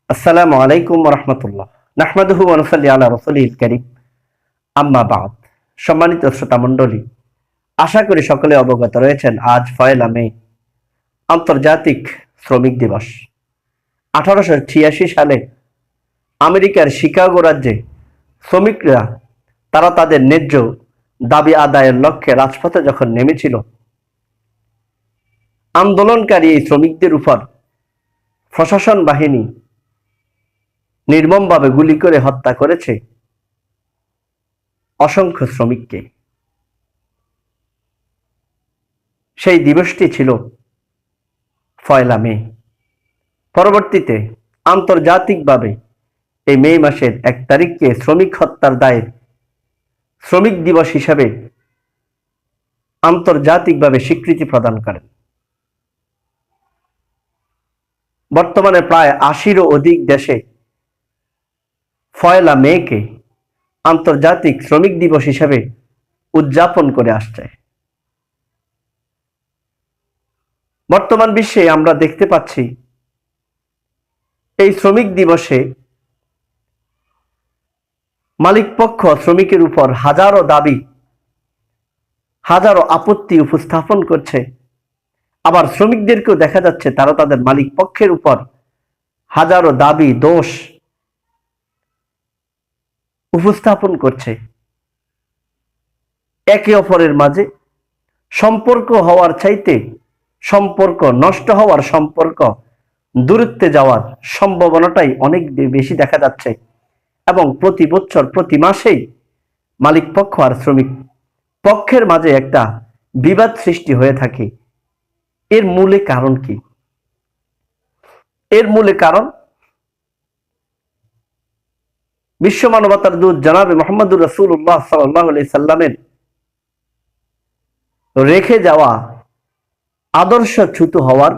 আসসালামু আলাইকুম ওয়া রাহমাতুল্লাহ। নাহমাদুহু ওয়া নুসাল্লি আলা রাসূলিল কারীম। আম্মা বা'দ। সম্মানিত শ্রোতা মণ্ডলী, আশা করি সকলে অবগত রয়েছেন আজ ১ মে আন্তর্জাতিক শ্রমিক দিবস। ১৮৮৬ সালে আমেরিকার শিকাগো রাজ্যে শ্রমিকরা তারা তাদের ন্যায্য দাবি আদায়ের লক্ষ্যে রাজপথে যখন নেমেছিল, আন্দোলনকারী এই শ্রমিকদের উপর প্রশাসন বাহিনী নির্মমভাবে গুলি করে হত্যা করেছে অসংখ্য শ্রমিককে। সেই দিবসটি ছিল ১ মে। পরবর্তীতে আন্তর্জাতিকভাবে এই মে মাসের ১ তারিখকে শ্রমিক হত্যার দায়ে শ্রমিক দিবস হিসাবে আন্তর্জাতিকভাবে স্বীকৃতি প্রদান করেন। বর্তমানে প্রায় ৮০-ও অধিক দেশে ১ মেকে আন্তর্জাতিক শ্রমিক দিবস হিসাবে উদযাপন করে আসছে। বর্তমান বিশ্বে আমরা দেখতে পাচ্ছি এই শ্রমিক দিবসে মালিকপক্ষ শ্রমিকের উপর হাজারো দাবি, হাজারো আপত্তি উপস্থাপন করছে। আবার শ্রমিকদেরকেও দেখা যাচ্ছে তারা তাদের মালিক পক্ষের উপর হাজারো দাবি, দোষ উপস্থাপন করছে। একে অপরের মাঝে সম্পর্ক হওয়ার চাইতে সম্পর্ক নষ্ট হওয়ার, সম্পর্ক দূরত্বে যাওয়ার সম্ভাবনাটাই অনেক বেশি দেখা যাচ্ছে। এবং প্রতি বছর প্রতি মাসেই মালিক পক্ষ আর শ্রমিক পক্ষের মাঝে একটা বিবাদ সৃষ্টি হয়ে থাকে। এর মূলে কারণ কি? এর মূলে কারণ বিশ্ব মানবতার দূত জনাবে মুহাম্মদুর রাসূলুল্লাহ সাল্লাল্লাহু আলাইহি সাল্লামের রেখে যাওয়া আদর্শচ্যুত হওয়ার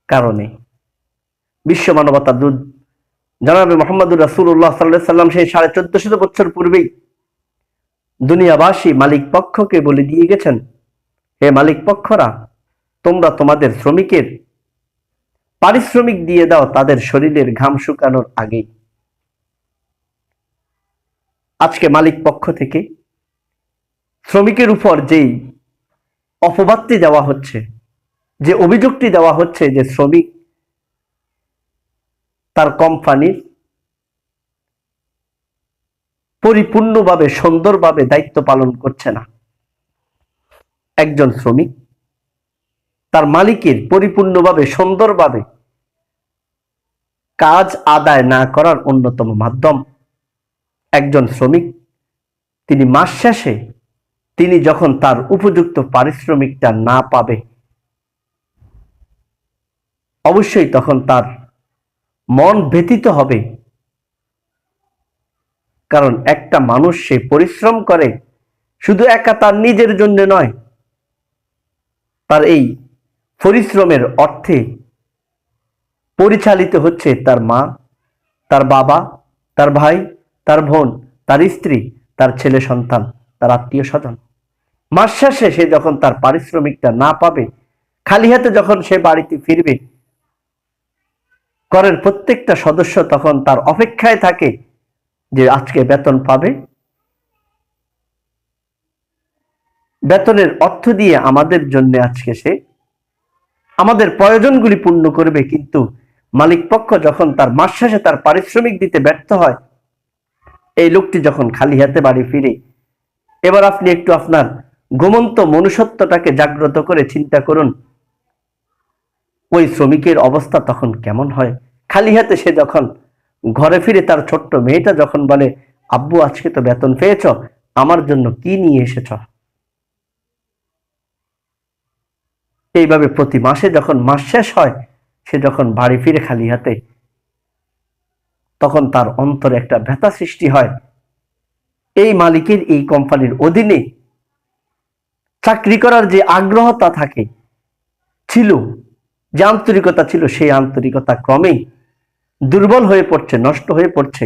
কারণে। বিশ্ব মানবতার দূত জনাবে মুহাম্মদুর রাসূলুল্লাহ সাল্লাল্লাহু আলাইহি সাল্লাম সেই ১৪৫০ বছর পূর্বেই দুনিয়াবাসী মালিক পক্ষকে বলে দিয়ে গেছেন, হে মালিক পক্ষরা, তোমরা তোমাদের শ্রমিকের পারিশ্রমিক দিয়ে দাও তাদের শরীরের ঘাম শুকানোর আগেই। আজকে মালিক পক্ষ থেকে শ্রমিকের উপর যেই অপবাদটি দেওয়া হচ্ছে, যে অভিযোগটি দেওয়া হচ্ছে যে শ্রমিক তার কোম্পানির পরিপূর্ণভাবে সুন্দরভাবে দায়িত্ব পালন করছে না। একজন শ্রমিক তার মালিকের পরিপূর্ণভাবে সুন্দরভাবে কাজ আদায় না করার অন্যতম মাধ্যম একজন শ্রমিক তিনি মাস শেষে তিনি যখন তার উপযুক্ত পারিশ্রমিকটা না পাবে, অবশ্যই তখন তার মন ব্যথিত হবে। কারণ একটা মানুষ সে পরিশ্রম করে শুধু একা তার নিজের জন্য নয়, তার এই পরিশ্রমের অর্থে পরিচালিত হচ্ছে তার মা, তার বাবা, তার ভাই, তার বোন, তার স্ত্রী, তার ছেলে সন্তান, তার আত্মীয় স্বজন। মাস শেষে সে যখন তার পারিশ্রমিকটা না পাবে, খালি হাতে যখন সে বাড়িতে ফিরবে, ঘরের প্রত্যেকটা সদস্য তখন তার অপেক্ষায় থাকে যে আজকে বেতন পাবে, বেতনের অর্থ দিয়ে আমাদের জন্য আজকে সে আমাদের প্রয়োজনগুলি পূর্ণ করবে। কিন্তু মালিক পক্ষ যখন তার মাস শেষে তার পারিশ্রমিক দিতে ব্যর্থ হয়, এই লোকটি যখন খালি হাতে বাড়ি ফিরে, এবার আপনি একটু আপনার ঘুমন্ত মনুষ্যত্বটাকে জাগ্রত করে চিন্তা করুন, ওই শ্রমিকের অবস্থা তখন কেমন হয়। খালি হাতে সে যখন ঘরে ফিরে তার ছোট্ট মেয়েটা যখন বলে, আব্বু আজকে তো বেতন পেয়েছ, আমার জন্য কি নিয়ে এসেছ? এইভাবে প্রতি মাসে যখন মাস শেষ হয়, সে যখন বাড়ি ফিরে খালি হাতে, তখন তার অন্তরে একটা ব্যথা সৃষ্টি হয়। এই মালিকের এই কোম্পানির অধীনে চাকরি করার যে আগ্রহতা থাকে ছিল, যে আন্তরিকতা ছিল, সেই আন্তরিকতা ক্রমেই দুর্বল হয়ে পড়ছে, নষ্ট হয়ে পড়ছে।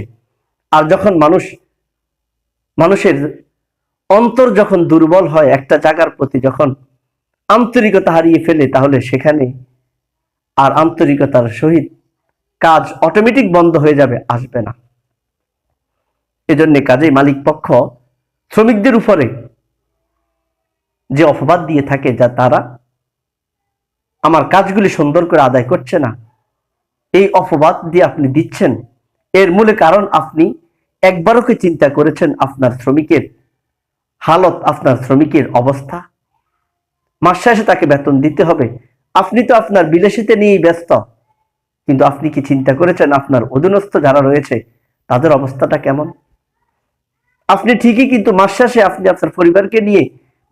আর যখন মানুষের অন্তর যখন দুর্বল হয়, একটা জায়গার প্রতি যখন আন্তরিকতা হারিয়ে ফেলে, তাহলে সেখানে আর আন্তরিকতার সহিত কাজ অটোমেটিক বন্ধ হয়ে যাবে, আসবে না। এজন্য কাজেই মালিক পক্ষ শ্রমিকদের উপরে যে অপবাদ দিয়ে থাকে, যা তারা আমার কাজগুলি সুন্দর করে আদায় করছে না, এই অপবাদ দিয়ে আপনি দিচ্ছেন, এর মূলে কারণ আপনি একবারও কি চিন্তা করেছেন আপনার শ্রমিকের হালত, আপনার শ্রমিকের অবস্থা? মাস শেষে তাকে বেতন দিতে হবে, আপনি তো আপনার বিলাসিতা নিয়েই ব্যস্ত, কিন্তু আপনি কি চিন্তা করেছেন আপনার অধীনস্থ যারা রয়েছে তাদের অবস্থাটা কেমন? আপনি ঠিকই কিন্তু মাস শেষে আপনি আপনার পরিবারকে নিয়ে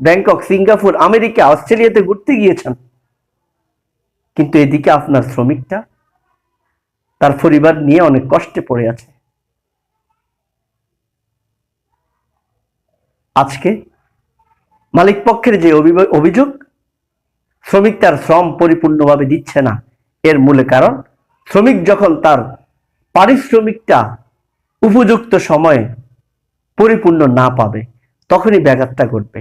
ব্যাংকক, সিঙ্গাপুর, আমেরিকা, অস্ট্রেলিয়াতে ঘুরতে গিয়েছেন, কিন্তু এদিকে আপনার শ্রমিকটা তার পরিবার নিয়ে অনেক কষ্টে পড়ে আছে। আজকে মালিক পক্ষের যে অভিযোগ, শ্রমিক তার শ্রম পরিপূর্ণভাবে দিচ্ছে না, এর মূলে কারণ শ্রমিক যখন তার পারিশ্রমিকটা উপযুক্ত সময়ে পরিপূর্ণ না পাবে, তখনই ব্যাঘাতটা ঘটবে।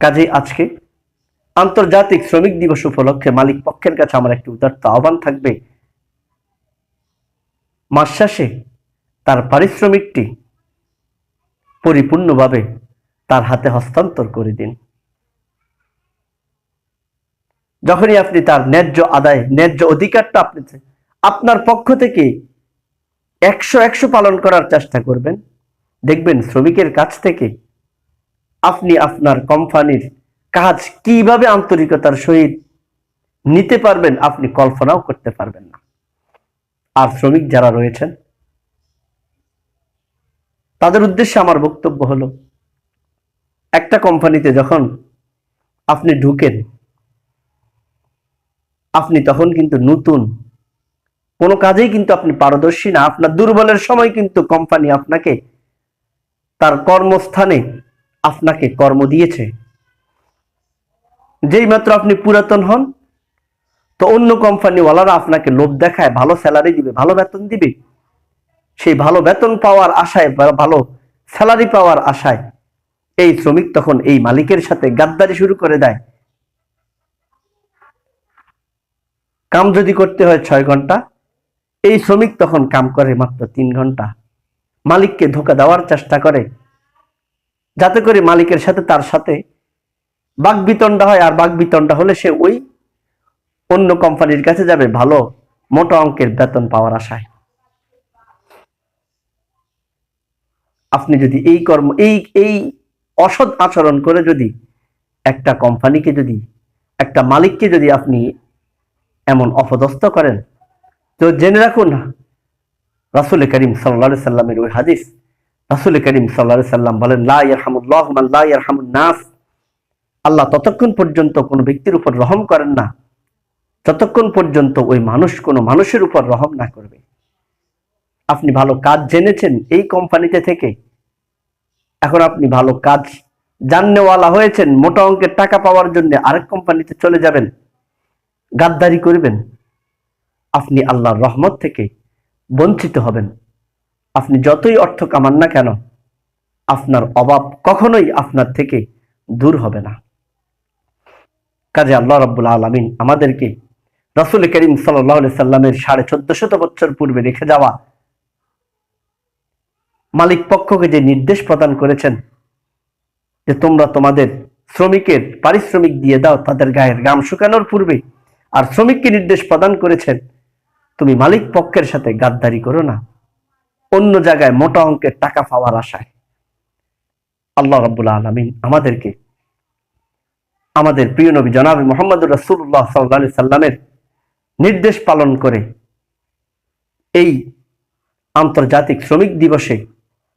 কাজে আজকে আন্তর্জাতিক শ্রমিক দিবস উপলক্ষে মালিক পক্ষের কাছে আমার একটি উদাত্ত আহ্বান থাকবে, মাস শেষে তার পারিশ্রমিকটি পরিপূর্ণভাবে তার হাতে হস্তান্তর করে দিন। যখনই আপনি তার ন্যায্য আদায়, ন্যায্য অধিকারটা আপনি আপনার পক্ষ থেকে 100 পালন করার চেষ্টা করবেন, দেখবেন শ্রমিকের কাছ থেকে আপনি আপনার কোম্পানির কাজ কিভাবে আন্তরিকতার সহিত নিতে পারবেন, আপনি কল্পনাও করতে পারবেন না। আর শ্রমিক যারা রয়েছেন তাদের উদ্দেশ্যে আমার বক্তব্য হলো, একটা কোম্পানিতে যখন আপনি ঢুকেন, আপনি তখন কিন্তু নতুন, কোনো কাজেই কিন্তু আপনি পারদর্শী না, আপনার দুর্বলের সময় কিন্তু কোম্পানি আপনাকে তার কর্মস্থানে আপনাকে কর্ম দিয়েছে। যেই মাত্র আপনি পুরাতন হন, তো অন্য কোম্পানিওয়ালারা আপনাকে লোভ দেখায়, ভালো স্যালারি দিবে, ভালো বেতন দিবে, সেই ভালো বেতন পাওয়ার আশায়, ভালো স্যালারি পাওয়ার আশায় এই শ্রমিক তখন এই মালিকের সাথে গাদ্দারি শুরু করে দেয়। কাম যদি করতে হয় 6 ঘন্টা, এই শ্রমিক তখন কাম করে মাত্র 3 ঘন্টা। মালিককে ধোঁকা দেওয়ার চেষ্টা করে, যাতে করে মালিকের সাথে তার সাথে বাকবিতণ্ডা হয়, আর বাকবিতণ্ডা হলে সে ওই অন্য কোম্পানির কাছে যাবে ভালো মোটা অঙ্কের বেতন পাওয়ার আশায়। আপনি যদি এই কর্ম, এই অসৎ আচরণ করে যদি একটা কোম্পানিকে, যদি একটা মালিককে যদি আপনি এমন অপদস্থ করেন, তো জেনে রাখুন রাসূল করিম সাল্লাল্লাহু আলাইহি সাল্লামের ওই হাদিস, রাসূল করিম সাল্লাল্লাহু আলাইহি সাল্লাম বলেন, লা ইয়ারহামুল্লাহু মান লা ইয়ারহামুন নাস, আল্লাহ ততক্ষণ পর্যন্ত কোনো ব্যক্তির উপর রহম করেন না যতক্ষণ পর্যন্ত ওই মানুষ কোনো মানুষের উপর রহম না করবে। আপনি ভালো কাজ জেনেছেন এই কোম্পানিতে থেকে, এখন আপনি ভালো কাজ জাননেওয়ালা হয়েছেন, মোটা অঙ্কের টাকা পাওয়ার জন্য আরেক কোম্পানিতে চলে যাবেন, গাদ্দারি করবেন, আপনি আল্লাহর রহমত থেকে বঞ্চিত হবেন। আপনি যতই অর্থ কামান না কেন, আপনার অভাব কখনোই আপনার থেকে দূর হবে না। কাজে আল্লাহ রাব্বুল আলামিন আমাদেরকে রাসূল করিম সাল্লাল্লাহু আলাইহি সাল্লামের 1450 বছর পূর্বে রেখে যাওয়া মালিক পক্ষকে যে নির্দেশ প্রদান করেছেন যে তোমরা তোমাদের শ্রমিকের পারিশ্রমিক দিয়ে দাও তাদের গায়ের ঘাম শুকানোর পূর্বে, আর শ্রমিককে নির্দেশ প্রদান করেছেন তুমি মালিক পক্ষের সাথে গাদ্দারি করো না অন্য জায়গায় মোটা অঙ্কের টাকা পাওয়ার আশায়। আল্লাহ রাব্বুল আলামিন আমাদেরকে আমাদের প্রিয় নবী জনাব মুহাম্মদুর রাসূলুল্লাহ সাল্লাল্লাহু আলাইহি সাল্লামের নির্দেশ পালন করে এই আন্তর্জাতিক শ্রমিক দিবসে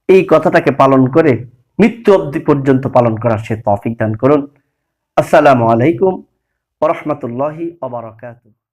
এই কথাটাকে পালন করে মৃত্যু অবধি পর্যন্ত পালন করার সে তৌফিক দান করুন। আসসালামু আলাইকুম ওয়া রাহমাতুল্লাহি ওয়া বারাকাতুহু।